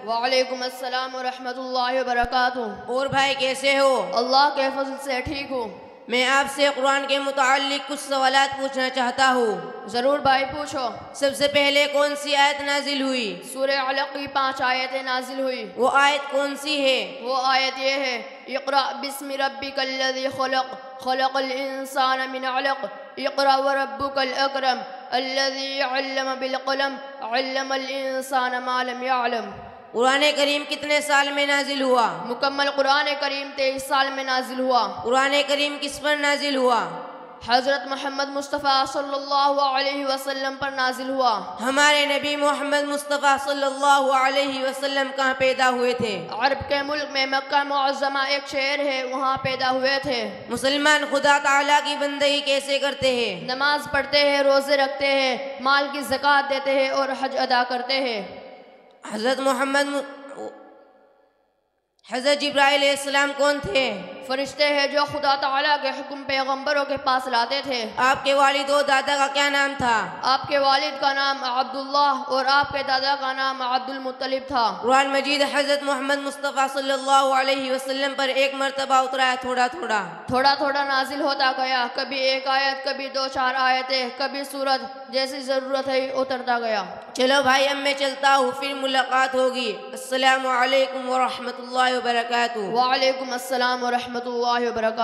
वालेकुम अस्सलाम व रहमतुल्लाहि व बरकातुहू। और भाई कैसे हो? अल्लाह के फजल से ठीक हूँ। मैं आपसे कुरान के मुताल्लिक कुछ सवालात पूछना चाहता हूँ। जरूर भाई पूछो। सबसे पहले कौन सी आयत नाजिल हुई? सूरह अलक की 5 आयतें नाजिल हुई। वो आयत कौन सी है? वो आयत ये है, इक़रा बिस्मि रब्बिकल्लज़ी खलक़ खलक़ल इंसान मिन अलक़ इक़रा व रब्बुकल अकरम अल्लज़ी अल्लम बिल क़लम अल्लमल इंसान मा लम यअलम। कुरान करीम कितने साल में नाजिल हुआ? मुकम्मल कुरान करीम 23 साल में नाजिल हुआ। कुरान करीम किस पर नाजिल हुआ? हज़रत मोहम्मद मुस्तफ़ा सल्लल्लाहु अलैहि वसल्लम पर नाजिल हुआ। हमारे नबी मोहम्मद मुस्तफ़ा सल्लल्लाहु अलैहि वसल्लम कहाँ पैदा हुए थे? अरब के मुल्क में मक्का मुअज़्ज़मा एक शहर है, वहाँ पैदा हुए थे। मुसलमान खुदा ताला की बंदगी कैसे करते हैं? नमाज पढ़ते हैं, रोज़े रखते हैं, माल की ज़कात देते हैं और हज अदा करते हैं। हज़रत जिब्राइल अलैहिस्सलाम कौन थे? फरिश्ते हैं जो खुदा ताला के हुक्म पैगंबरों के पास लाते थे। आपके वालिद और दादा का क्या नाम था? आपके वालिद का नाम अब्दुल्लाह और आपके दादा का नाम अब्दुल मुत्तलिब था। कुरान मजीद हज़रत मोहम्मद मुस्तफ़ा सल्लल्लाहु अलैहि वसल्लम पर एक मरतबा उतरा है, थोड़ा थोड़ा नाजिल होता गया। कभी एक आयत, कभी 2-4 आयतें, कभी सूरत, जैसी ज़रूरत है उतरता गया। चलो भाई अब मैं चलता हूँ, फिर मुलाकात होगी। अस्सलामु अलैकुम व रहमतुल्लाहि व बरकातुहू। वालेकुम अस्सलाम व रहमतुल्लाहि व बरकातुहू।